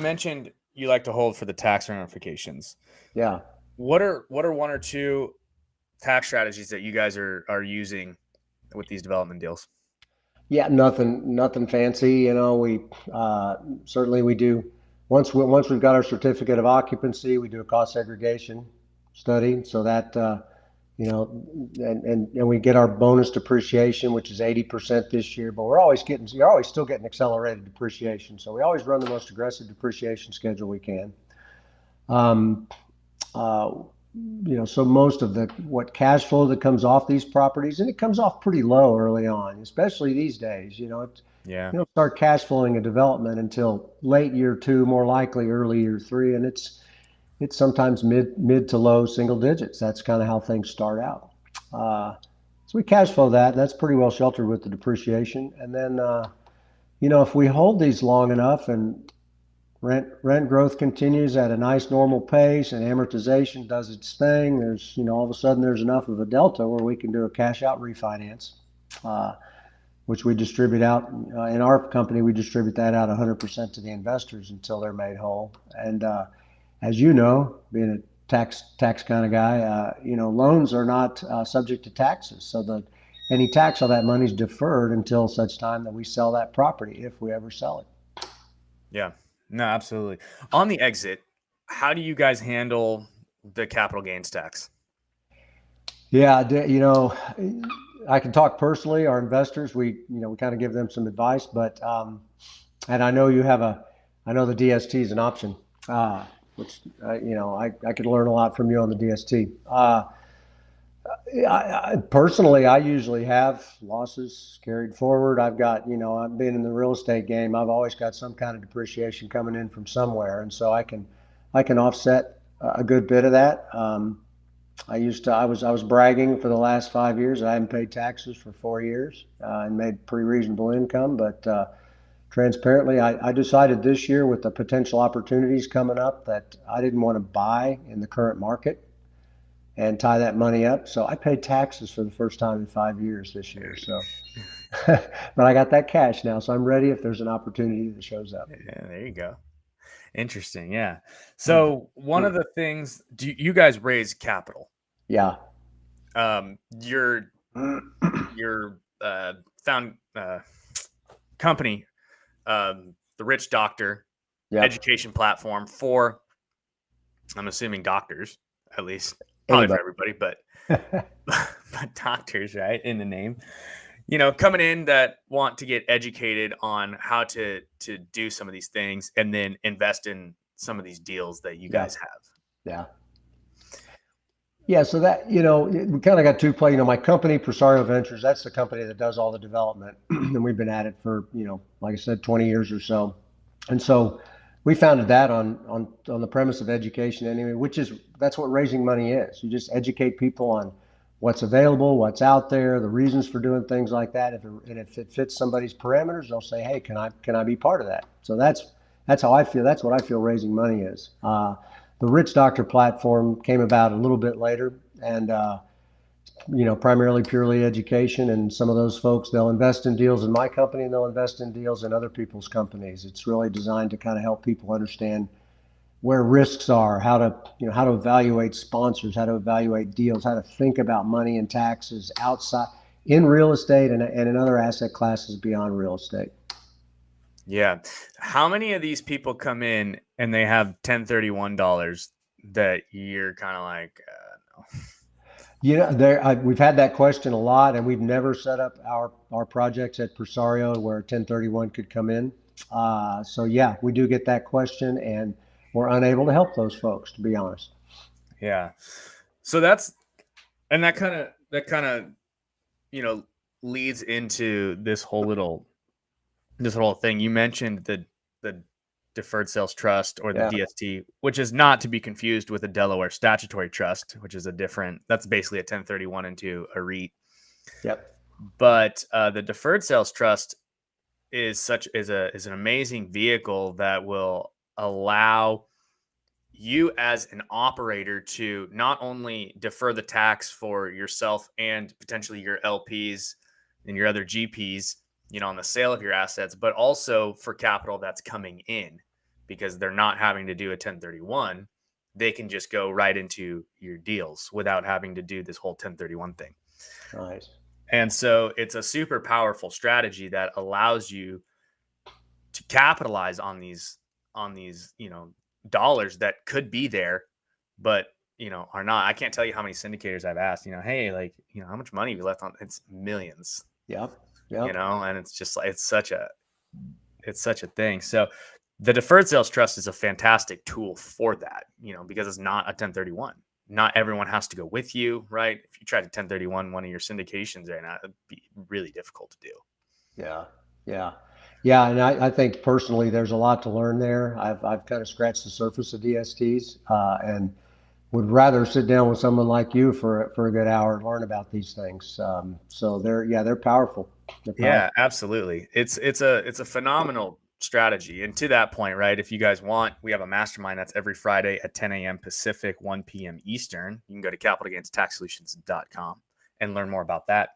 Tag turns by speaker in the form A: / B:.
A: mentioned you like to hold for the tax ramifications.
B: Yeah.
A: What are one or two tax strategies that you guys are using with these development deals?
B: Yeah, nothing fancy. We uh, certainly we do once we've got our certificate of occupancy, we do a cost segregation study so that and we get our bonus depreciation, which is 80% this year. But you're always still getting accelerated depreciation, so we always run the most aggressive depreciation schedule we can. Um, uh, so most of the what cash flow that comes off these properties, and it comes off pretty low early on, especially these days.
A: Yeah.
B: You don't start cash flowing a development until late year two, more likely early year three, and it's sometimes mid to low single digits. That's kind of how things start out. Uh, so we cash flow that, and that's pretty well sheltered with the depreciation. And then if we hold these long enough and rent growth continues at a nice normal pace and amortization does its thing, there's all of a sudden there's enough of a delta where we can do a cash out refinance, uh, which we distribute out in our company. We distribute that out 100% to the investors until they're made whole. And as you know, being a tax kind of guy, loans are not subject to taxes, so that any tax on that money is deferred until such time that we sell that property, if we ever sell it.
A: Yeah. No, absolutely. On the exit, how do you guys handle the capital gains tax?
B: Yeah, I can talk personally. Our investors, we kind of give them some advice, but and I know the DST is an option, which I could learn a lot from you on the DST. Personally, I usually have losses carried forward. I've been in the real estate game. I've always got some kind of depreciation coming in from somewhere, and so I can offset a good bit of that. I was bragging for the last 5 years. I haven't paid taxes for 4 years and made pretty reasonable income. But transparently, I decided this year with the potential opportunities coming up that I didn't want to buy in the current market and tie that money up. So I paid taxes for the first time in 5 years this year. So, but I got that cash now, so I'm ready if there's an opportunity that shows up.
A: Yeah, there you go. Interesting. Yeah. So one of the things, do you guys raise capital?
B: Yeah.
A: Your found company, the Rich Doctor
B: Yep.
A: education platform for, I'm assuming doctors, at least probably for
B: Anybody.
A: everybody, but but doctors, right, in the name. Coming in that want to get educated on how to do some of these things and then invest in some of these deals that you
B: Yeah.
A: guys have.
B: Yeah. Yeah, so that, we kind of got two play. My company, Presario Ventures, that's the company that does all the development. And we've been at it for, like I said, 20 years or so. And so we founded that on the premise of education anyway, that's what raising money is. You just educate people on what's available, what's out there, the reasons for doing things like that. If it fits somebody's parameters, they'll say, hey, can I be part of that? So that's how I feel. That's what I feel raising money is. The Rich Doctor platform came about a little bit later, and primarily purely education. And some of those folks, they'll invest in deals in my company, and they'll invest in deals in other people's companies. It's really designed to kind of help people understand where risks are, how to evaluate sponsors, how to evaluate deals, how to think about money and taxes outside in real estate and in other asset classes beyond real estate.
A: Yeah. How many of these people come in and they have $1031 that you're kind of like,
B: no. We've had that question a lot, and we've never set up our projects at Presario where 1031 could come in. So yeah, we do get that question, and we're unable to help those folks, to be honest.
A: Yeah. So that kind of, leads into this whole thing. You mentioned the deferred sales trust, or the
B: Yeah.
A: DST, which is not to be confused with a Delaware statutory trust, which is that's basically a 1031 into a REIT.
B: Yep.
A: But the deferred sales trust is an amazing vehicle that will allow you as an operator to not only defer the tax for yourself and potentially your LPs and your other GPs, on the sale of your assets, but also for capital that's coming in, because they're not having to do a 1031. They can just go right into your deals without having to do this whole 1031 thing.
B: Nice.
A: And so it's a super powerful strategy that allows you to capitalize on these, dollars that could be there, but are not. I can't tell you how many syndicators I've asked, hey, like, how much money we left on. It's millions.
B: Yep.
A: And it's just like, it's such a thing. So the deferred sales trust is a fantastic tool for that, because it's not a 1031. Not everyone has to go with you, right? If you try to 1031 one of your syndications right now, it'd be really difficult to do.
B: Yeah. And I think personally, there's a lot to learn there. I've kind of scratched the surface of DSTs, and would rather sit down with someone like you for a good hour and learn about these things. So they're powerful.
A: Yeah, absolutely. It's a phenomenal strategy. And to that point, right, if you guys want, we have a mastermind that's every Friday at 10 a.m. Pacific, 1 p.m. Eastern. You can go to capitalgainstaxsolutions.com and learn more about that.